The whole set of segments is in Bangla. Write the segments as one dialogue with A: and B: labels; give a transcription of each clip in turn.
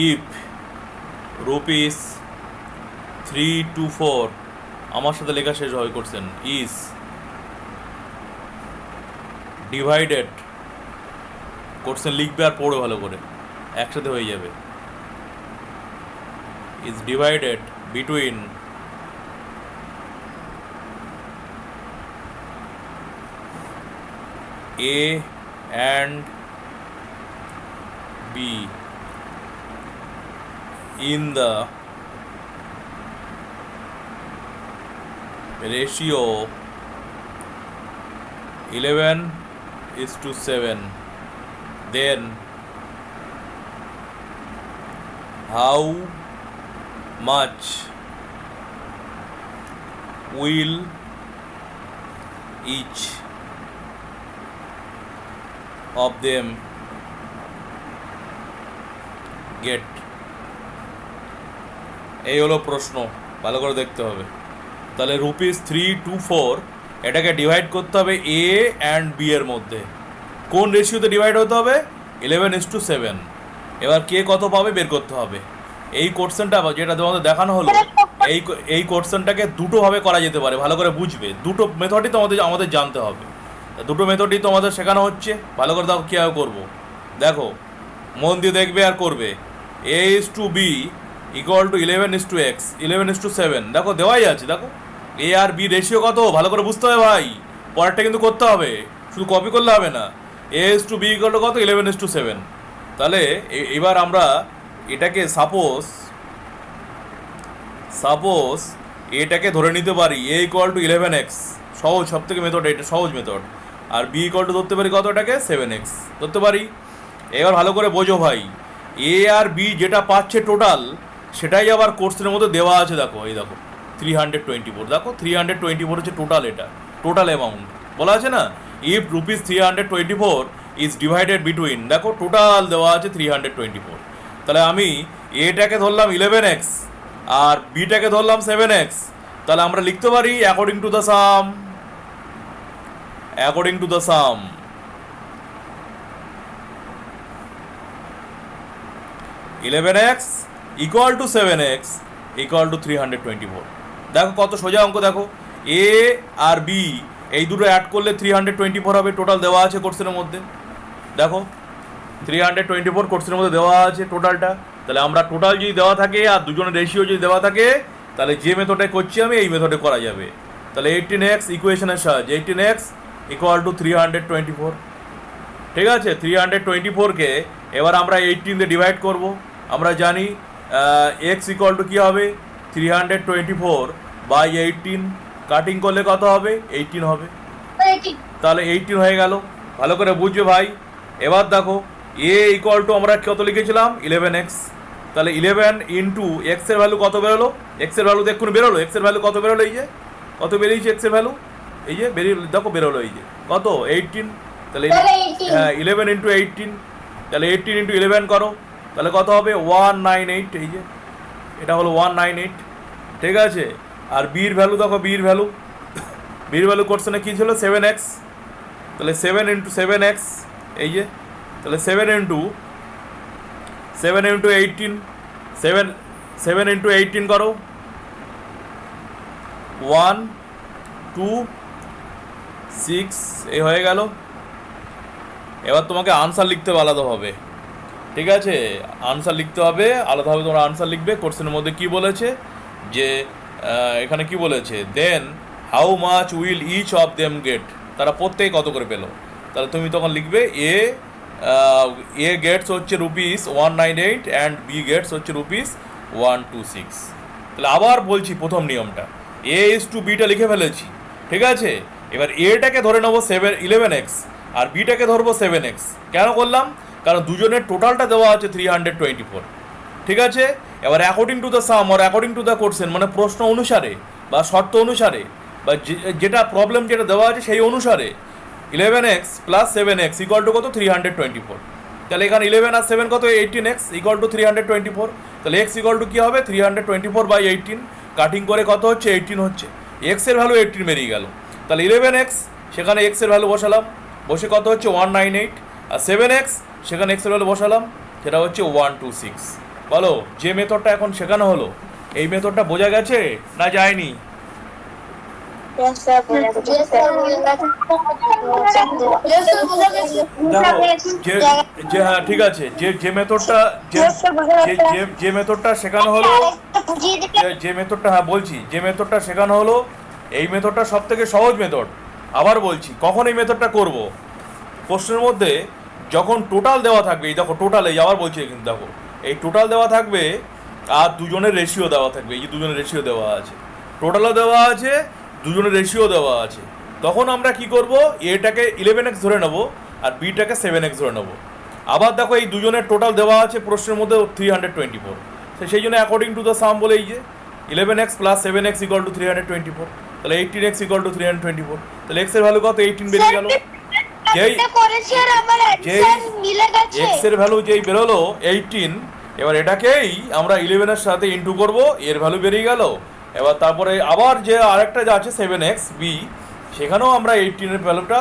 A: ইফ রুপিস 324 আমার সাথে লেখা শেষ হয় করছেন ইজ ডিভাইডেড করছেন লিখবে আর পড়ো ভালো করে একসাথে হয়ে যাবে is divided between A and B in the ratio 11:7, then how much will each of them get? এই হলো প্রশ্ন, ভালো করে দেখতে হবে। তাহলে ₹324 এটাকে ডিভাইড করতে হবে এ অ্যান্ড বি এর মধ্যে। কোন রেশিওতে ডিভাইড হতে হবে? 11:7। এবার কে কত পাবে বের করতে হবে। এই কোশ্চেনটা যেটা তোমাদের দেখানো হলো এই কোশ্চেনটাকে দুটোভাবে করা যেতে পারে, ভালো করে বুঝবে। দুটো মেথডই আমাদের জানতে হবে। দুটো মেথডই তোমাদের শেখানো হচ্ছে, ভালো করে দেখো কীভাবে করবো। দেখো মন দিয়ে দেখবে আর করবে। A/B ইকুয়াল টু 11:x 11:7 দেখো দেওয়াই আছে। দেখো এ আর বি রেশিও কত ভালো করে বুঝতে হবে ভাই, পরেরটা কিন্তু করতে হবে, শুধু কপি করলে হবে না। A/B ইকুয়াল টু কত 11:7। তাহলে এবার আমরা এটাকে সাপোজ এটাকে ধরে নিতে পারি A ইকুয়াল টু 11x, সহজ সব থেকে মেথড, এটা সহজ মেথড। আর বি ইকুয়াল টু ধরতে পারি কত, এটাকে 7x ধরতে পারি। এবার ভালো করে বোঝো ভাই, এ আর বি যেটা পাচ্ছে টোটাল সেটাই আবার কোর্সের মধ্যে দেওয়া আছে। দেখো এই দেখো 324, দেখো 324 হচ্ছে টোটাল, এটা টোটাল অ্যামাউন্ট বলা আছে না। ইফ ₹324 ইজ ডিভাইডেড বিটুইন, দেখো টোটাল দেওয়া আছে 324। তাহলে আমি এটাকে ধরলাম 11x আর বিটাকে ধরলাম 7x। তাহলে আমরা লিখতে পারি according to the some 11x equal to 7x equal to 324। দেখো কত সোজা অঙ্ক। দেখো এ আর বি এই দুটো অ্যাড করলে 324 হবে, টোটাল দেওয়া আছে কোর্সের মধ্যে। দেখো 324 কোর্সের মধ্যে দেওয়া আছে টোটালটা। তাহলে আমরা টোটাল যদি দেওয়া থাকে আর দুজনের রেশিও যদি দেওয়া থাকে, তাহলে যে মেথডে করছি আমি এই মেথডে করা যাবে। তাহলে 18x ইকুয়েশনের সাহায্যে 18x ইকুয়াল টু 324। ঠিক আছে, 324কে এবার আমরা 18 দিয়ে ডিভাইড করব। আমরা জানি এক্স ইকুয়াল টু কী হবে 324 বাই 18, কাটিং করলে কত হবে 18 হবে। তাহলে 18 হয়ে গেল, ভালো করে বুঝবে ভাই। এবার দেখো এ ইকুয়াল টু আমরা কত লিখেছিলাম 11x। তাহলে 11 ইন্টু এক্সের ভ্যালু কত বেরোলো, এক্সের ভ্যালু দেখুন বেরোলো, এক্সের ভ্যালু কত বেরোলো, এই যে কত বেরিয়েছে এক্সের ভ্যালু, এই যে বেরিয়ে দেখো বেরোলো, এই যে কত 18। তাহলে হ্যাঁ 11 ইন্টু 18, তাহলে 18 ইন্টু 11 করো, তাহলে কত হবে 198, এই যে এটা হলো 198। ঠিক আছে, আর বির ভ্যালু দেখো, বির ভ্যালু কোশ্চেনে কী ছিল 7x। তাহলে 7 ইন্টু 7x, এই যে তাহলে 7 ইন্টু 18, 7 ইন্টু 18 করো 1 2 6, এই হয়ে গেল। এবার তোমাকে আনসার লিখতে হবে আলাদাভাবে। ঠিক আছে, আনসার লিখতে হবে আলাদাভাবে, তোমরা আনসার লিখবে। কোশ্চেনের মধ্যে কি বলেছে যে এখানে কি বলেছে, then how much will each of them get, তারা প্রত্যেকে কত করে পেলো। তাহলে তুমি তখন লিখবে এ গেটস হচ্ছে ₹198 অ্যান্ড বি গেটস হচ্ছে ₹126। তাহলে আবার বলছি প্রথম নিয়মটা, A/B লিখে ফেলেছি। ঠিক আছে, এবার এটাকে ধরে নেবো 11x আর বিটাকে ধরবো 7x। কেন করলাম, কারণ দুজনের টোটালটা দেওয়া আছে 324। ঠিক আছে, এবার according to the some or according to the question, মানে প্রশ্ন অনুসারে বা শর্ত অনুসারে বা যেটা প্রবলেম যেটা দেওয়া আছে সেই অনুসারে 11x plus 7x equal to কত 324। তাহলে এখানে 11 আর 7 কত 18x ইকুয়াল টু 324। তাহলে x ইকুয়াল টু কী হবে 324 বাই 18, কাটিং করে কত হচ্ছে 18 হচ্ছে, x এর ভ্যালু 18 বেরিয়ে গেল। তাহলে 11x সেখানে x এর ভ্যালু বসালাম, বসে কত হচ্ছে 198, আর 7x সেখানে x এর ভ্যালু বসালাম, সেটা হচ্ছে 126। বলো, যে মেথডটা এখন শেখানো হলো এই মেথডটা বোঝা গেছে না যায়নি? দেখো, যে যে হ্যাঁ ঠিক আছে, যে যে মেথডটা যে যে যে যে মেথডটা শেখানো হলো, যে মেথডটা, হ্যাঁ বলছি, যে মেথডটা শেখানো হলো এই মেথডটা সব থেকে সহজ মেথড। আবার বলছি, কখন এই মেথডটা করব? প্রশ্নের মধ্যে যখন টোটাল দেওয়া থাকবে, এই দেখো টোটাল, এই আবার বলছি কিন্তু দেখো, এই টোটাল দেওয়া থাকবে আর দুজনের রেশিও দেওয়া থাকবে, এই যে দুজনের রেশিও দেওয়া আছে, টোটালও দেওয়া আছে, দুজনের রেশিও দেওয়া আছে, তখন আমরা কি করব, এটাকে 11x ধরে নেব আর বিটাকে 7x ধরে নেব। আবার দেখো এই দুজনের টোটাল দেওয়া আছে প্রশ্নের মধ্যে 324, সেই জন্য অ্যাকর্ডিং টু দ্য সাম বলে এই যে 11x plus 7x equal to 324, তাহলে 18x ইকুয়াল টু 324, তাহলে x এর ভ্যালু কত? 18 বেরিয়ে গেল। যেই x এর ভ্যালু যেই বেরোলো 18, এবার এটাকেই আমরা 11 এর সাথে ইন্টু করব, এর ভ্যালু বেরিয়ে গেল। এবার তারপরে আবার যে আরেকটা যা আছে 7x b, সেখানেও আমরা 18 এর ভ্যালুটা,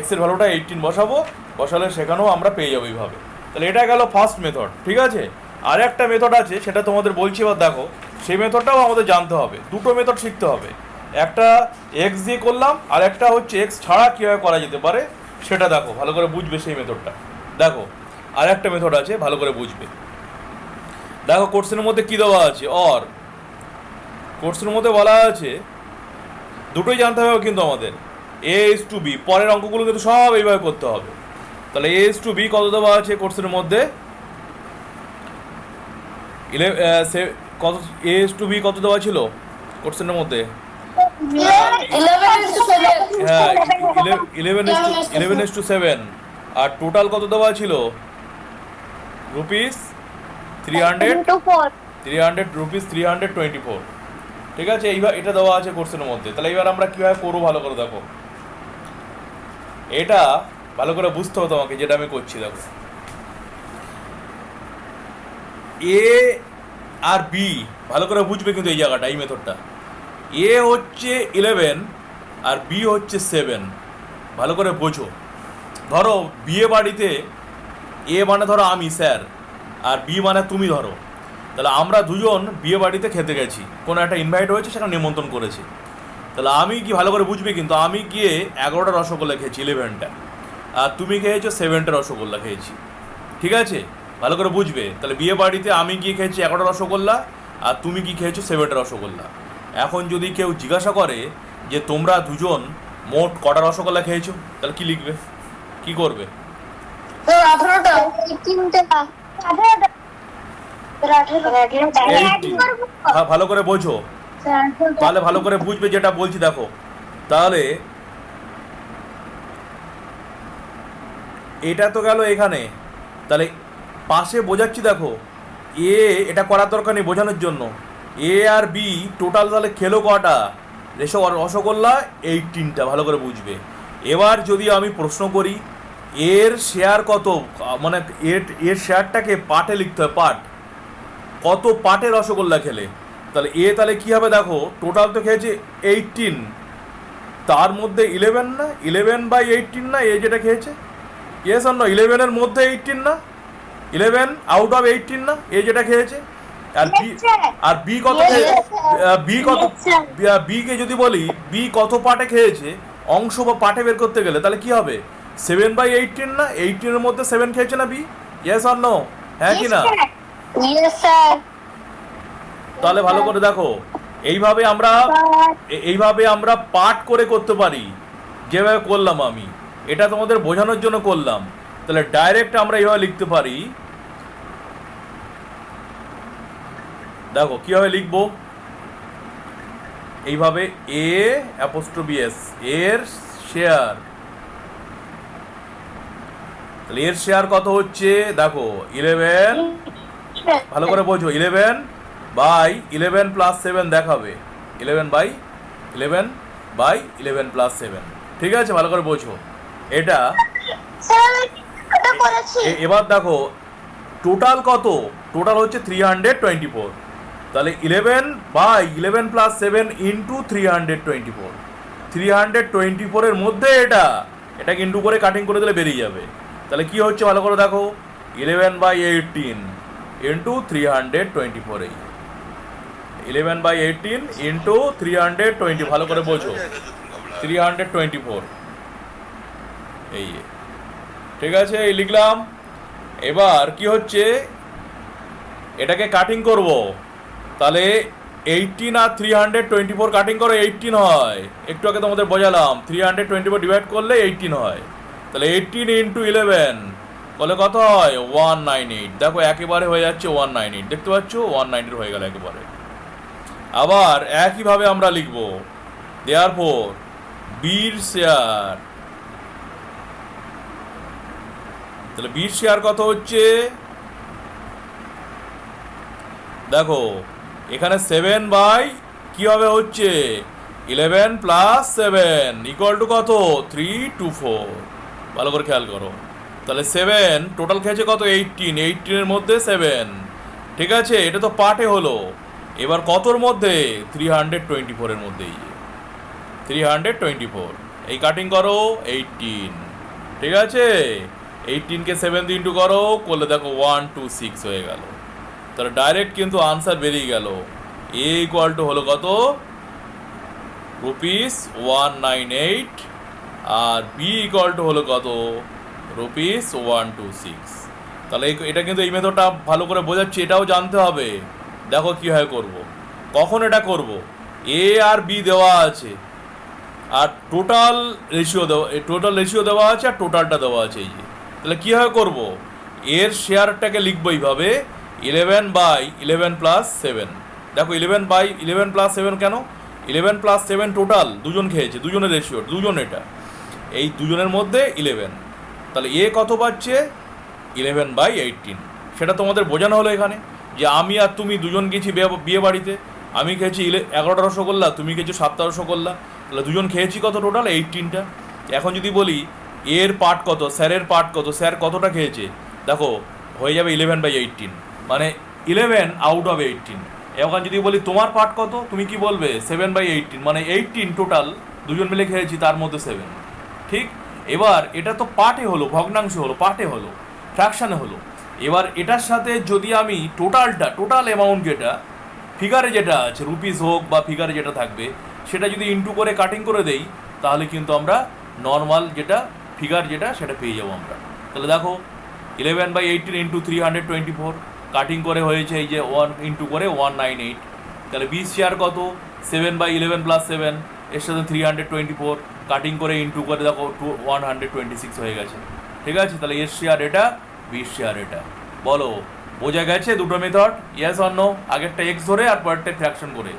A: x এর ভ্যালুটা 18 বসাবো, বসালে সেখানেও আমরা পেয়ে যাবো এইভাবে। তাহলে এটা গেল ফার্স্ট মেথড, ঠিক আছে। আর একটা মেথড আছে, সেটা তোমাদের বলছি, এবার দেখো সেই মেথডটাও আমাদের জানতে হবে। দুটো মেথড শিখতে হবে, একটা x দিয়ে করলাম আর একটা হচ্ছে x ছাড়া কীভাবে করা যেতে পারে সেটা দেখো, ভালো করে বুঝবে সেই মেথডটা। দেখো আর একটা মেথড আছে, ভালো করে বুঝবে। দেখো কোর্সের মধ্যে কি দেওয়া আছে, অর কোর্সের মধ্যে বলা আছে, দুটোই জানতে হবে কিন্তু আমাদের, a is to b, পরের অঙ্কগুলো কিন্তু সব এইভাবে করতে হবে। তাহলে a is to b কত দেওয়া আছে কোর্সের মধ্যে, কত a is to b কত দেওয়া ছিল কোর্সের মধ্যে? হ্যাঁ 11:7, আর টোটাল কত দেওয়া ছিল? রুপিস 300 রুপিস 324, ঠিক আছে। এইবার এটা দেওয়া আছে কোর্সের মধ্যে। তাহলে এবার আমরা কীভাবে করবো ভালো করে দেখো, এটা ভালো করে বুঝতে হবে তোমাকে, যেটা আমি করছি। দেখো এ আর বি ভালো করে বুঝবে কিন্তু এই জায়গাটা, এই মেথডটা। এ হচ্ছে 11 আর বি হচ্ছে 7, ভালো করে বোঝো। ধরো বিয়ে বাড়িতে এ মানে ধরো আমি স্যার, আর বি মানে তুমি ধরো। তাহলে আমরা দুজন বিয়ে বাড়িতে খেতে গেছি, কোনো একটা ইনভাইট হয়েছে, সেখানে নিমন্ত্রণ করেছে। তাহলে আমি কি, ভালো করে বুঝবে কিন্তু, আমি গিয়ে 11টা রসগোল্লা খেয়েছি, 11টা, আর তুমি খেয়েছো 7টা রসগোল্লা খেয়েছি, ঠিক আছে, ভালো করে বুঝবে। তাহলে বিয়ে বাড়িতে আমি গিয়ে খেয়েছি 11টা রসগোল্লা আর তুমি কি খেয়েছো 7টা রসগোল্লা। এখন যদি কেউ জিজ্ঞাসা করে যে তোমরা দুজন মোট কটা রসগোল্লা খেয়েছো, তাহলে কি লিখবে, কি করবে? ভালো করে বোঝো, তাহলে ভালো করে বুঝবে যেটা বলছি। দেখো তাহলে এটা তো গেল এখানে, তাহলে পাশে বোঝাচ্ছি। দেখো এ, এটা করার দরকার নেই বোঝানোর জন্য, এ আর বি টোটাল তাহলে খেলো কটা রসগোল্লা? 18টা, ভালো করে বুঝবে। এবার যদি আমি প্রশ্ন করি এর শেয়ার কত, মানে এর শেয়ারটাকে পার্টে লিখতে হয়, পার্ট, কত পার্টে রসগোল্লা খেলে। তাহলে এ তাহলে কী হবে, দেখো টোটাল তো খেয়েছে 18, তার মধ্যে 11 না, 11/18 না এ যেটা খেয়েছে, ইয়েস আর নো? 11-এর মধ্যে 18 না, 11 আউট অফ 18 না এ যেটা খেয়েছে। আর বি কত খেয়েছে, বি কে যদি বলি বি কত পার্টে খেয়েছে, অংশ বা পার্টে বের করতে গেলে, তাহলে কি হবে? 7/18 না, 18-এর মধ্যে 7 খেয়েছে না বি, ইয়েস আর নো? হ্যাঁ কি না? তাহলে ভালো করে দেখো, এইভাবে আমরা পার্ট করে করতে পারি, যেভাবে করলাম আমি, এটা তোমাদের বোঝানোর জন্য করলাম। তাহলে ডাইরেক্ট আমরা এইভাবে লিখতে পারি। দেখো কিভাবে লিখবো, এইভাবে এ অ্যাপোস্ট্রফি এস, এর শেয়ার, তাহলে এর শেয়ার কত হচ্ছে, দেখো 11, ভালো করে বোঝো, 11/11 প্লাস 7 দেখাবে, 11/11 প্লাস 7, ঠিক আছে, ভালো করে বোঝো এটা। এবার দেখো টোটাল কত, টোটাল হচ্ছে 324, তাহলে 11/11 প্লাস 7 ইন্টু 324, 324-এর মধ্যে এটাকে ইন্টু করে কাটিং করে দিলে বেরিয়ে যাবে। তাহলে কি হচ্ছে ভালো করে দেখো, 11/18, ইন্টু 324 এই 11/18 ইন্টু 320 ভালো করে বোঝো 324 এই ঠিক আছে এই লিখলাম। এবার কি হচ্ছে এটাকে কাটিং করব তাহলে 18 আর 324 কাটিং করো 18 হয়, একটু আগে তোমাদের বোঝালাম 324 ডিভাইড করলে 18 হয়, তাহলে 18 ইন্টু 11 বলে কত হয় 198। দেখো একেবারে হয়ে যাচ্ছে 198, দেখতে পাচ্ছ 190 হয়ে গেল একেবারে। আবার একইভাবে আমরা লিখব দেয়ারফর বির শেয়ার, তাহলে বির শেয়ার কত হচ্ছে দেখো এখানে 7 বাই কি হবে হচ্ছে 11 প্লাস 7 ইকুয়াল টু কত 324, ভালো করে খেয়াল করো। তাহলে 7 টোটাল খেয়েছে কত 18, 18 মধ্যে 7, ঠিক আছে এটা তো পার্টে হলো। এবার কতর মধ্যে 324 মধ্যেই 324 এই কাটিং করো 18, ঠিক আছে 18 কে 7 দিয়ে ইন্টু করো করলে দেখো 126 হয়ে গেল। তাহলে ডাইরেক্ট কিন্তু আনসার বেরিয়ে গেল এ ইকুয়াল টু হলো কত রুপিস 198 আর বি ইকুয়াল টু হলো কত রুপিস 126। তাহলে এটা কিন্তু এই মেথডটা ভালো করে বোঝাচ্ছি, এটাও জানতে হবে। দেখো কীভাবে করব, কখন এটা করব, এ আর বি দেওয়া আছে আর টোটাল রেশিও দেওয়া আছে আর টোটালটা দেওয়া আছে এই যে। তাহলে কীভাবে করব, এর শেয়ারটাকে লিখবো এইভাবে 11/11 প্লাস 7। দেখো 11/11 প্লাস 7 কেন 11 প্লাস 7 টোটাল দুজন খেয়েছে, দুজনের রেশিও দুজন, এটা এই দুজনের মধ্যে 11, তাহলে এ কত পাচ্ছে 11/18। সেটা তোমাদের বোঝানো হলো এখানে যে আমি আর তুমি দুজন গেছি বিয়ে বাড়িতে, আমি খেয়েছি 11টা রসগোল্লা, তুমি খেয়েছো 7টা রসগোল্লা, তাহলে দুজন খেয়েছি কত টোটাল 18টা। এখন যদি বলি এর পার্ট কত, স্যারের পার্ট কত, স্যার কতটা খেয়েছে, দেখো হয়ে যাবে 11/18 মানে 11 আউট অফ 18। এখন যদি বলি তোমার পার্ট কত, তুমি কি বলবে 7/18 মানে 18 টোটাল দুজন মিলে খেয়েছি তার মধ্যে 7, ঠিক। এবার এটা তো পার্টে হলো, ভগ্নাংশ হলো, পার্টে হলো, ফ্র্যাকশানে হলো। এবার এটার সাথে যদি আমি টোটাল অ্যামাউন্ট যেটা ফিগারে যেটা আছে রুপিস হোক বা ফিগারে যেটা থাকবে সেটা যদি ইন্টু করে কাটিং করে দেই তাহলে কিন্তু আমরা নর্মাল যেটা ফিগার যেটা সেটা পেয়ে যাবো আমরা। তাহলে দেখো 11/18 ইন্টু 324 কাটিং করে হয়েছে এই যে 1 ইন্টু করে 198, তাহলে বি শেয়ার কত 7/11 প্লাস 7 এর সাথে 324 কাটিং করে ইন্টু করে দেখো 126 হয়ে গেছে, ঠিক আছে। তাহলে এর শেয়ার এটা, বি শেয়ার এটা। বলো বোঝা গেছে দুটো মেথড, ইয়েস অর নো? আগেরটা এক্স ধরে আর পরেরটা ফ্র্যাকশন করে।